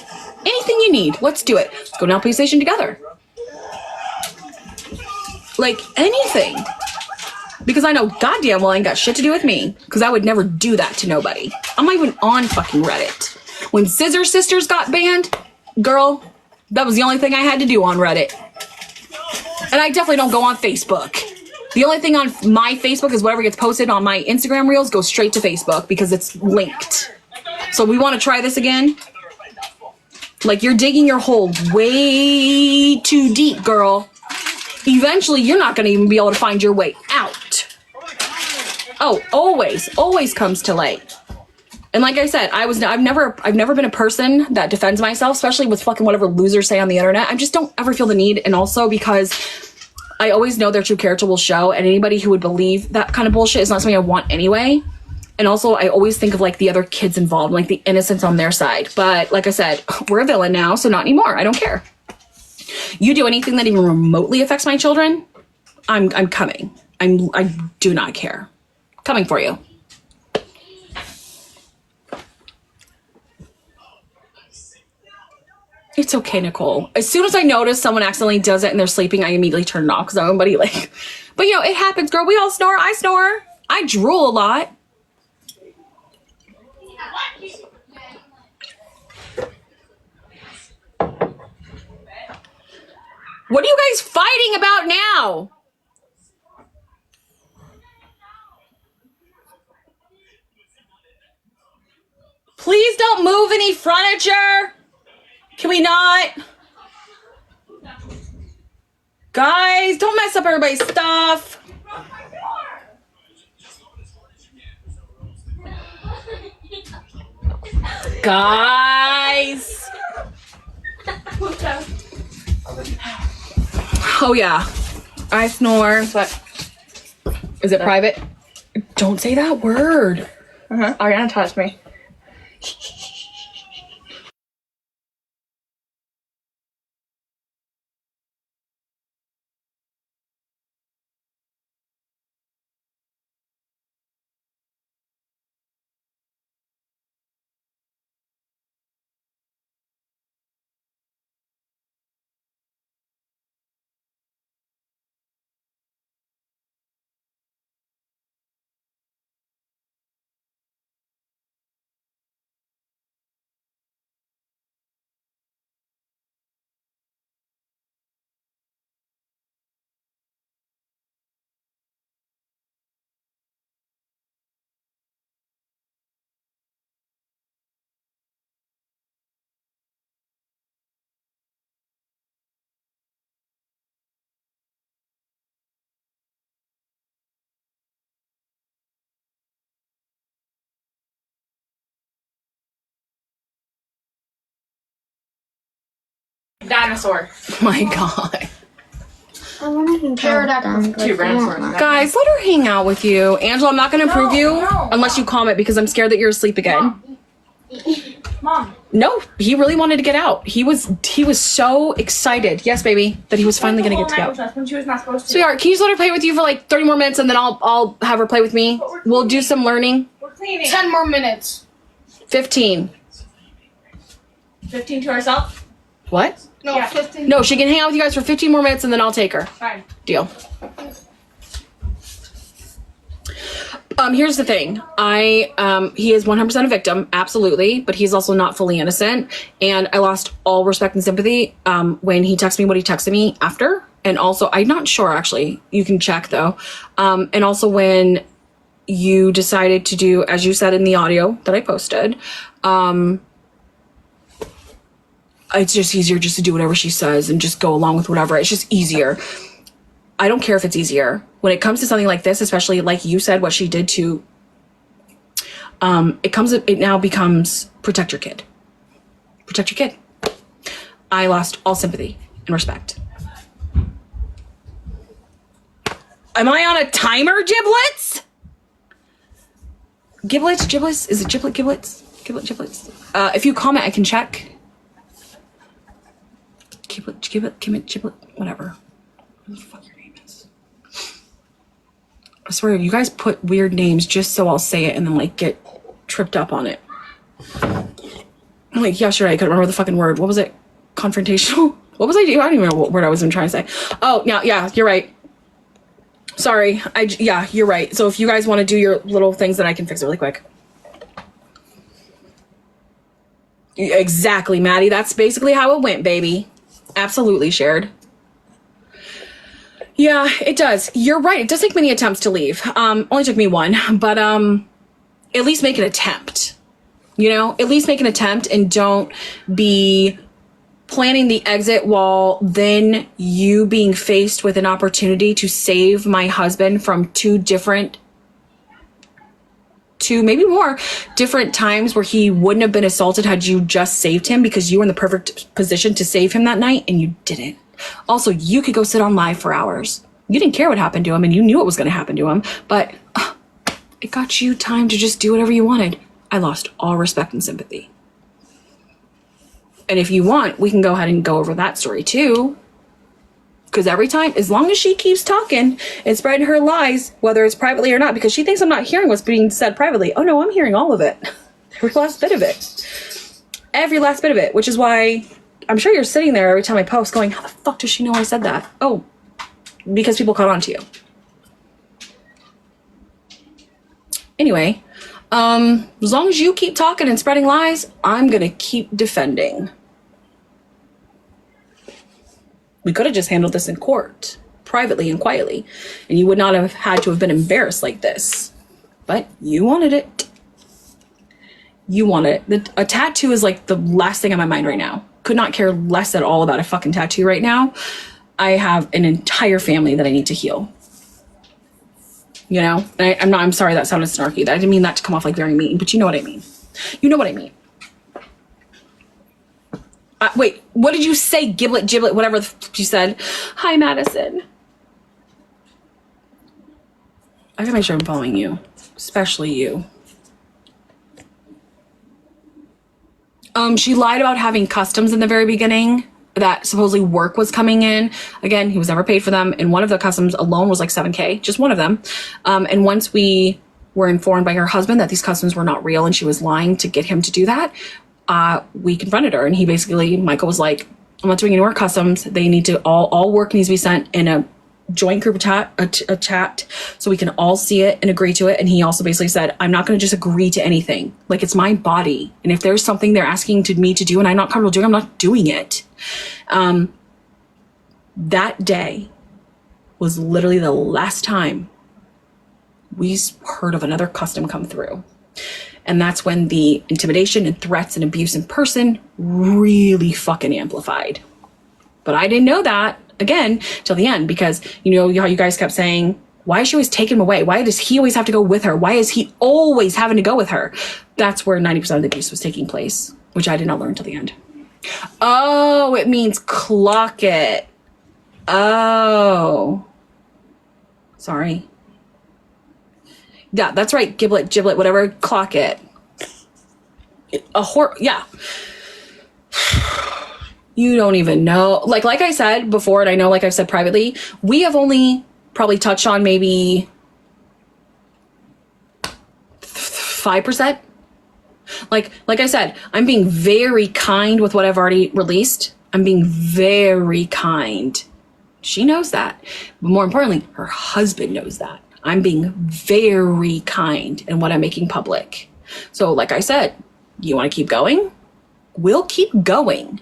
Anything you need, let's do it. Let's go down to police station together. Like anything. Because I know goddamn well I ain't got shit to do with me. Because I would never do that to nobody. I'm not even on fucking Reddit. When Scissor Sisters got banned, girl, that was the only thing I had to do on Reddit. And I definitely don't go on Facebook. The only thing on my Facebook is whatever gets posted on my Instagram reels goes straight to Facebook because it's linked. So we want to try this again. Like, you're digging your hole way too deep, girl. Eventually, you're not going to even be able to find your way out. Oh, always comes to light. And like I said, I've never been a person that defends myself, especially with fucking whatever losers say on the internet. I just don't ever feel the need. And also because I always know their true character will show, and anybody who would believe that kind of bullshit is not something I want anyway. And also, I always think of, like, the other kids involved, like, the innocence on their side. But, like I said, we're a villain now, so not anymore. I don't care. You do anything that even remotely affects my children, I'm coming. I do not care. Coming for you. It's okay, Nicole. As soon as I notice someone accidentally does it and they're sleeping, I immediately turn it off because I'm nobody like... But, you know, it happens, girl. We all snore. I snore. I drool a lot. What are you guys fighting about now? Please don't move any furniture. Can we not? Guys, don't mess up everybody's stuff. Guys. Oh yeah, I snore. What? Is it private? Don't say that word. Ariana touched me. Dinosaur. Oh my God. I want to hang Pterodactyl. out. Two dinosaurs. Guys, let her hang out with you. Angela, I'm not going to approve you unless you comment because I'm scared that you're asleep again. Mom. No, he really wanted to get out. He was so excited. Yes, baby, that he was finally going to get to go. That's when she was not supposed to. Sweetheart, can you just let her play with you for like 30 more minutes and then I'll have her play with me? We'll do some learning. We're cleaning. 10 more minutes. 15. 15 to herself. What? No, Yeah. 15. No, she can hang out with you guys for 15 more minutes and then I'll take her. Fine. Deal. Here's the thing. He is 100% a victim, absolutely, but he's also not fully innocent. And I lost all respect and sympathy when he texted me what he texted me after. And also, I'm not sure, actually. You can check, though. And also when you decided to do, as you said in the audio that I posted, it's just easier just to do whatever she says and just go along with whatever. It's just easier. I don't care if it's easier. When it comes to something like this, especially like you said, what she did to, it now becomes protect your kid. Protect your kid. I lost all sympathy and respect. Am I on a timer, giblets? Giblets? Is it giblets? Giblets? If you comment, I can check. Giblet, whatever. What the fuck your name is? I swear, you guys put weird names just so I'll say it and then like get tripped up on it. I'm like, yeah, sure, I couldn't remember the fucking word. What was it? Confrontational? What was I doing? I don't even know what word I was trying to say. Oh, yeah, you're right. Sorry, yeah, you're right. So if you guys want to do your little things, then I can fix it really quick. Exactly, Maddie. That's basically how it went, baby. Absolutely shared. Yeah, it does. You're right. It does take many attempts to leave. Only took me one, but at least make an attempt. You know, at least make an attempt and don't be planning the exit while then you being faced with an opportunity to save my husband from two maybe more different times where he wouldn't have been assaulted had you just saved him because you were in the perfect position to save him that night and you didn't. Also, you could go sit on live for hours. You didn't care what happened to him and you knew what was going to happen to him, but it got you time to just do whatever you wanted. I lost all respect and sympathy. And if you want, we can go ahead and go over that story too. Because every time, as long as she keeps talking and spreading her lies, whether it's privately or not, because she thinks I'm not hearing what's being said privately. Oh no, I'm hearing all of it. Every last bit of it. Every last bit of it. Which is why I'm sure you're sitting there every time I post going, how the fuck does she know I said that? Oh, because people caught on to you. Anyway, as long as you keep talking and spreading lies, I'm going to keep defending. We could have just handled this in court, privately and quietly, and you would not have had to have been embarrassed like this. But you wanted it. You wanted it. A tattoo is like the last thing on my mind right now. Could not care less at all about a fucking tattoo right now. I have an entire family that I need to heal. You know? And I'm sorry that sounded snarky. I didn't mean that to come off like very mean, but you know what I mean. You know what I mean. Wait, what did you say? Giblet, whatever you said. Hi, Madison. I gotta make sure I'm following you, especially you. She lied about having customs in the very beginning, that supposedly work was coming in. Again, he was never paid for them. And one of the customs alone was like $7,000, just one of them. And once we were informed by her husband that these customs were not real and she was lying to get him to do that, we confronted her. And he basically, Michael was like, I'm not doing any more customs. They need to, all work needs to be sent in a joint group chat, a chat, so we can all see it and agree to it. And he also basically said, I'm not going to just agree to anything. Like, it's my body. And if there's something they're asking me to do and I'm not comfortable doing, I'm not doing it. That day was literally the last time we heard of another custom come through. And that's when the intimidation and threats and abuse in person really fucking amplified. But I didn't know that, again, till the end, because you know how you guys kept saying, why is she always taking him away? Why does he always have to go with her? Why is he always having to go with her? That's where 90% of the abuse was taking place, which I did not learn till the end. Oh, it means clock it. Oh. Sorry. Yeah, that's right. Giblet, whatever. Clock it. Yeah. You don't even know. Like I said before, and I know, like I've said privately, we have only probably touched on maybe 5%. Like I said, I'm being very kind with what I've already released. I'm being very kind. She knows that. But more importantly, her husband knows that. I'm being very kind in what I'm making public. So like I said, you want to keep going? We'll keep going.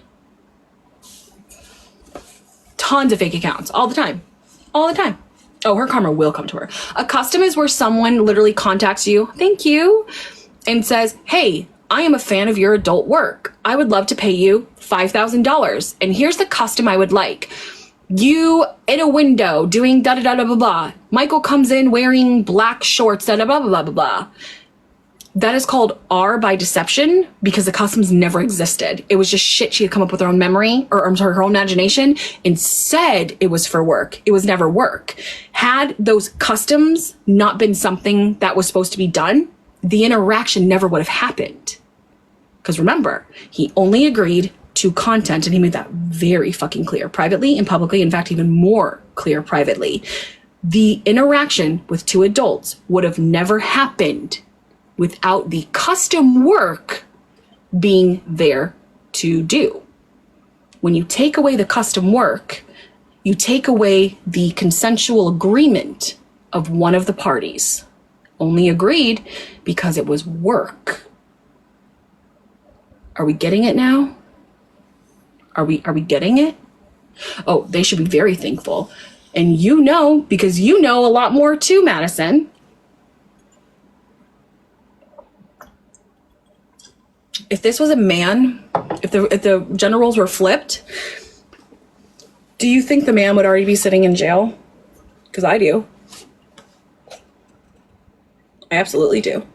Tons of fake accounts all the time. All the time. Oh, her karma will come to her. A custom is where someone literally contacts you, thank you, and says, hey, I am a fan of your adult work. I would love to pay you $5,000. And here's the custom I would like. You in a window doing da da da da blah blah. Michael comes in wearing black shorts, da da blah blah blah blah. That is called R by deception because the customs never existed. It was just shit she had come up with her own memory, or I'm sorry, her own imagination, and said it was for work. It was never work. Had those customs not been something that was supposed to be done, the interaction never would have happened. Because remember, he only agreed to content, and he made that very fucking clear privately and publicly, in fact, even more clear privately. The interaction with two adults would have never happened without the custom work being there to do. When you take away the custom work, you take away the consensual agreement of one of the parties. Only agreed because it was work. Are we getting it now? Are we getting it? Oh, they should be very thankful. And you know, because you know a lot more too, Madison. If this was a man, if the gender roles were flipped, do you think the man would already be sitting in jail? Because I do. I absolutely do.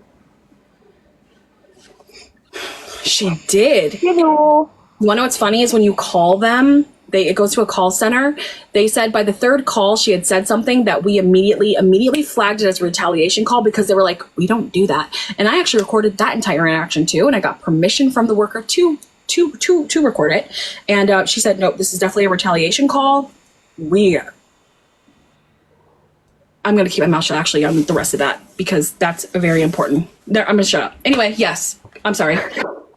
She did. Hello. You want to know what's funny is when you call them, it goes to a call center. They said by the third call, she had said something that we immediately flagged it as a retaliation call because they were like, we don't do that. And I actually recorded that entire interaction too. And I got permission from the worker to record it. And she said, nope, this is definitely a retaliation call. I'm going to keep my mouth shut actually on the rest of that because that's very important. There, I'm going to shut up. Anyway, yes, I'm sorry.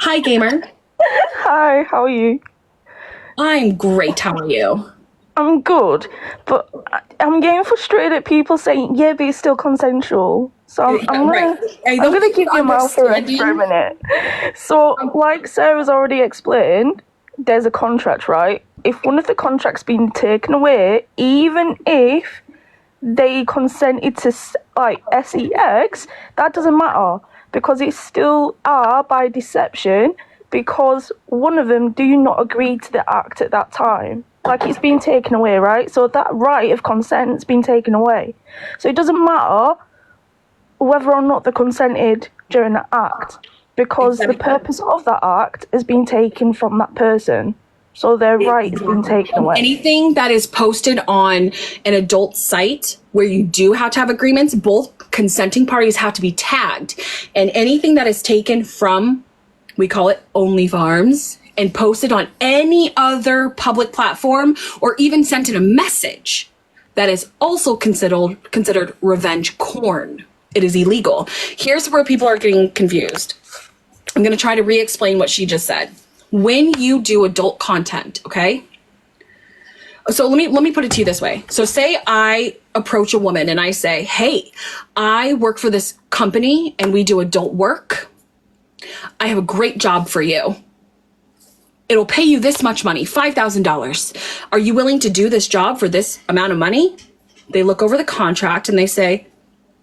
Hi, gamer. Hi, how are you? I'm great. How are you? I'm good, but I'm getting frustrated at people saying, yeah, but it's still consensual. So I'm Right. gonna give you a mouth for a minute. So, like Sarah's already explained, there's a contract, right? If one of the contracts been taken away, even if they consented to like sex, that doesn't matter because it's still R by deception. Because one of them do not agree to the act at that time. Like it's been taken away, right? So that right of consent's been taken away. So it doesn't matter whether or not they consented during the act. Because the purpose of that act has been taken from that person. So their right has been taken away. Anything that is posted on an adult site where you do have to have agreements, both consenting parties have to be tagged. And anything that is taken from, we call it OnlyFarms, and posted on any other public platform or even sent in a message, that is also considered revenge porn. It is illegal. Here's where people are getting confused. I'm going to try to re-explain what she just said. When you do adult content, okay? So let me put it to you this way. So say I approach a woman and I say, hey, I work for this company and we do adult work. I have a great job for you. It'll pay you this much money, $5,000. Are you willing to do this job for this amount of money? They look over the contract and they say,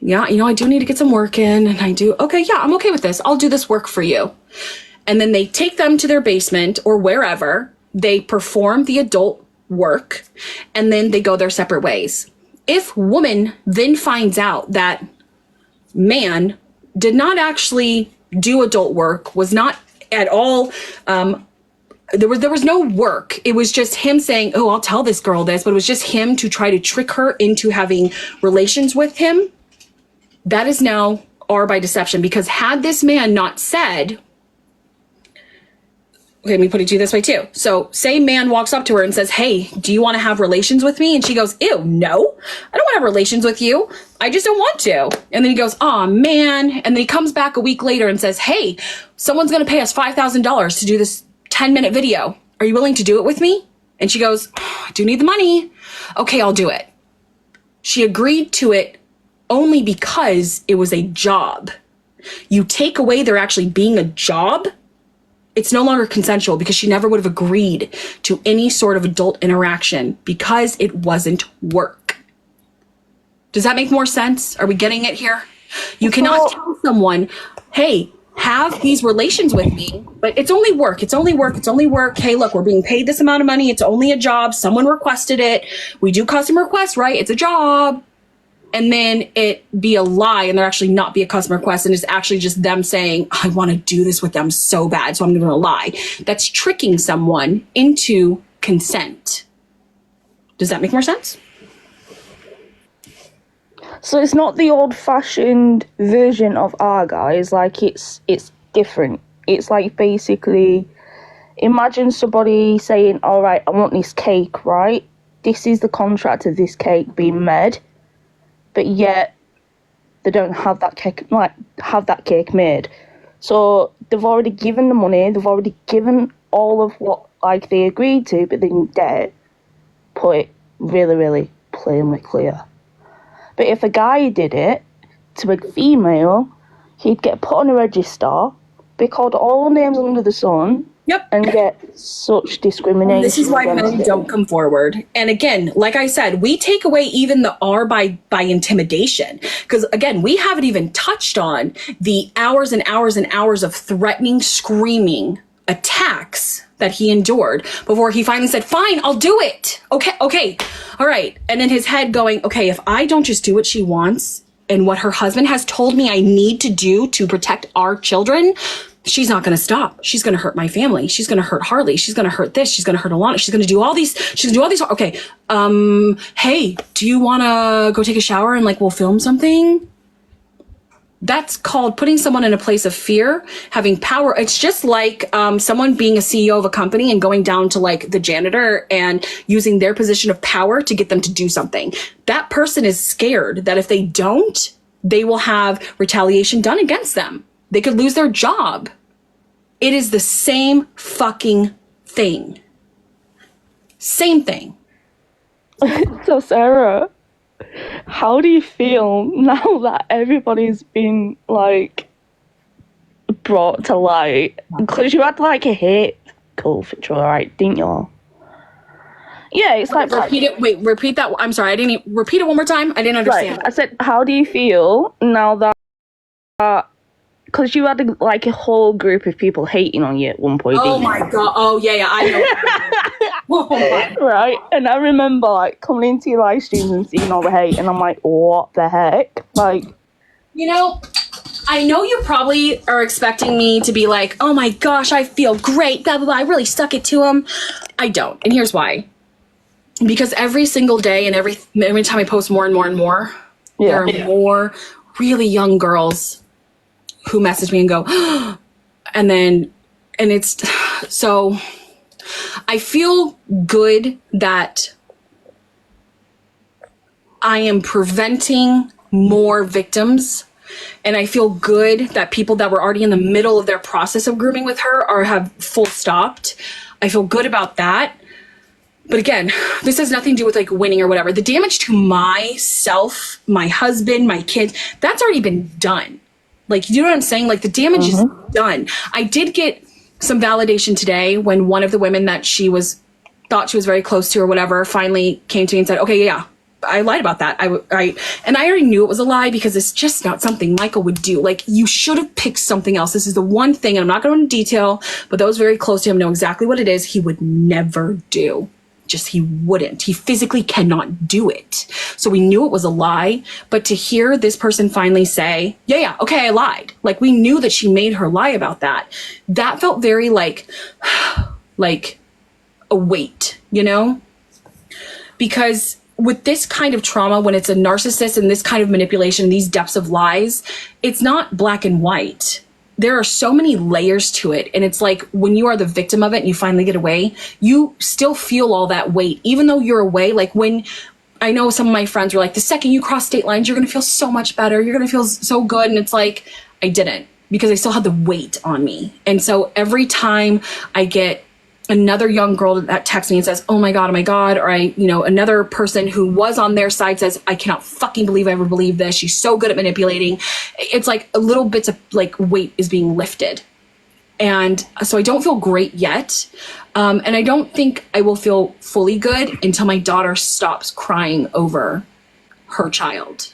yeah, I do need to get some work in. And I do, okay, yeah, I'm okay with this. I'll do this work for you. And then they take them to their basement or wherever. They perform the adult work and then they go their separate ways. If woman then finds out that man did not actually do adult work, was not at all, there was no work. It was just him saying, oh, I'll tell this girl this, but it was just him to try to trick her into having relations with him. That is now R by deception, because had this man not said, okay, let me put it to you this way too. So say man walks up to her and says, hey, do you want to have relations with me? And she goes, ew, no, I don't want to have relations with you. I just don't want to. And then he goes, oh man. And then he comes back a week later and says, hey, someone's going to pay us $5,000 to do this 10-minute video. Are you willing to do it with me? And she goes, oh, I do need the money. Okay, I'll do it. She agreed to it only because it was a job. You take away there actually being a job, it's no longer consensual because she never would have agreed to any sort of adult interaction because it wasn't work. Does that make more sense? Are we getting it here? You cannot tell someone, hey, have these relations with me, but it's only work. It's only work. It's only work. Hey, look, we're being paid this amount of money. It's only a job. Someone requested it. We do custom requests, right? It's a job. And then it be a lie and there actually not be a customer request. And it's actually just them saying, I want to do this with them so bad, so I'm going to lie. That's tricking someone into consent. Does that make more sense? So it's not the old-fashioned version of our guys. Like, it's different. It's like, basically, imagine somebody saying, all right, I want this cake, right? This is the contract of this cake being made. But yet they don't have that cake made. So they've already given the money, they've already given all of what like they agreed to, but then they put it really, really plainly clear. But if a guy did it to a female, he'd get put on a register, be called all the names under the sun. Yep. And get such discrimination. This is why men don't come forward. And again, like I said, we take away even the R by intimidation. Because again, we haven't even touched on the hours and hours and hours of threatening, screaming attacks that he endured before he finally said, fine, I'll do it. Okay, all right. And in his head going, okay, if I don't just do what she wants and what her husband has told me I need to do to protect our children, she's not going to stop. She's going to hurt my family. She's going to hurt Harley. She's going to hurt this. She's going to hurt Alana. She's going to do all these. She's going to do all these. Okay. Hey, do you want to go take a shower and like we'll film something? That's called putting someone in a place of fear, having power. It's just like someone being a CEO of a company and going down to like the janitor and using their position of power to get them to do something. That person is scared that if they don't, they will have retaliation done against them. They could lose their job. It is the same fucking thing. Same thing. So, Sarah, how do you feel now that everybody's been, like, brought to light? Because you had, like, a hate culture, right, didn't you? Yeah, it's like... Repeat it. Wait, repeat that. I'm sorry, repeat it one more time. I didn't understand. Right. I said, how do you feel now that... Because you had like a whole group of people hating on you at one point. Oh my god! Oh yeah, I know. Oh my. Right, and I remember like coming into your live streams and seeing all the hate, and I'm like, what the heck? Like, you know, I know you probably are expecting me to be like, oh my gosh, I feel great, blah blah blah. I really stuck it to him. I don't, and here's why. Because every single day and every time I post more and more and more, there are more really young girls who message me and go, and it's, so I feel good that I am preventing more victims. And I feel good that people that were already in the middle of their process of grooming with her have full stopped. I feel good about that. But again, this has nothing to do with like winning or whatever. The damage to myself, my husband, my kids, that's already been done. Like, you know what I'm saying? Like, the damage is done. I did get some validation today when one of the women that thought she was very close to or whatever finally came to me and said, okay, yeah, I lied about that. And I already knew it was a lie because it's just not something Michael would do. Like, you should have picked something else. This is the one thing, and I'm not going into detail, but those very close to him know exactly what it is he would never do. He wouldn't. He physically cannot do it. So we knew it was a lie, but to hear this person finally say, yeah, okay, I lied. Like, we knew that she made her lie about that. That felt very like a weight, you know? Because with this kind of trauma, when it's a narcissist and this kind of manipulation, these depths of lies, it's not black and white. There are so many layers to it. And it's like when you are the victim of it and you finally get away, you still feel all that weight, even though you're away. Like, when I know some of my friends were like, the second you cross state lines, you're going to feel so much better. You're going to feel so good. And it's like, I didn't, because I still had the weight on me. And so every time I get another young girl that texts me and says, oh my God, or another person who was on their side says, I cannot fucking believe I ever believed this. She's so good at manipulating. It's like a little bits of like weight is being lifted. And so I don't feel great yet. And I don't think I will feel fully good until my daughter stops crying over her child.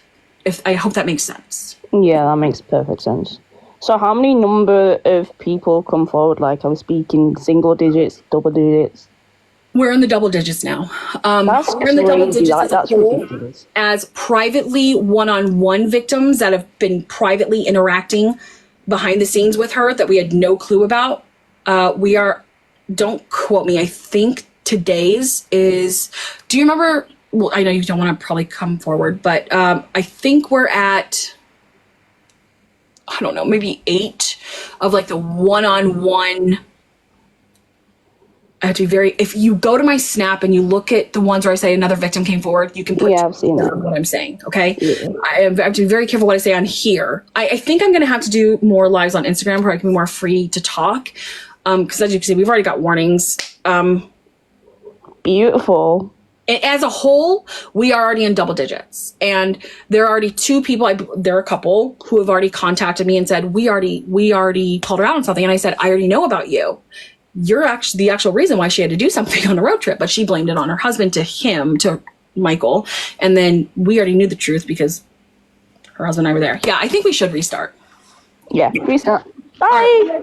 I hope that makes sense. Yeah, that makes perfect sense. So how many number of people come forward? Like, are we speaking single digits, double digits? We're in the double digits now. That's We're in the double crazy. digits Like, as a that's whole, ridiculous. as privately one-on-one victims that have been privately interacting behind the scenes with her that we had no clue about. We are, don't quote me, I think today's is, do you remember, well, I know you don't want to probably come forward, but I think we're at, I don't know, maybe 8 of like the one-on-one. I have to be very, if you go to my Snap and you look at the ones where I say another victim came forward, you can put I've seen that. what I'm saying, okay? Yeah. I have to be very careful what I say on here. I think I'm going to have to do more lives on Instagram where I can be more free to talk. Because as you can see, we've already got warnings. Beautiful. As a whole, we are already in double digits. And there are already 2 people, there are a couple who have already contacted me and said, we already called her out on something. And I said, I already know about you. You're actually the actual reason why she had to do something on the road trip, but she blamed it on her husband, to Michael. And then we already knew the truth because her husband and I were there. Yeah, I think we should restart. Yeah, restart. Bye.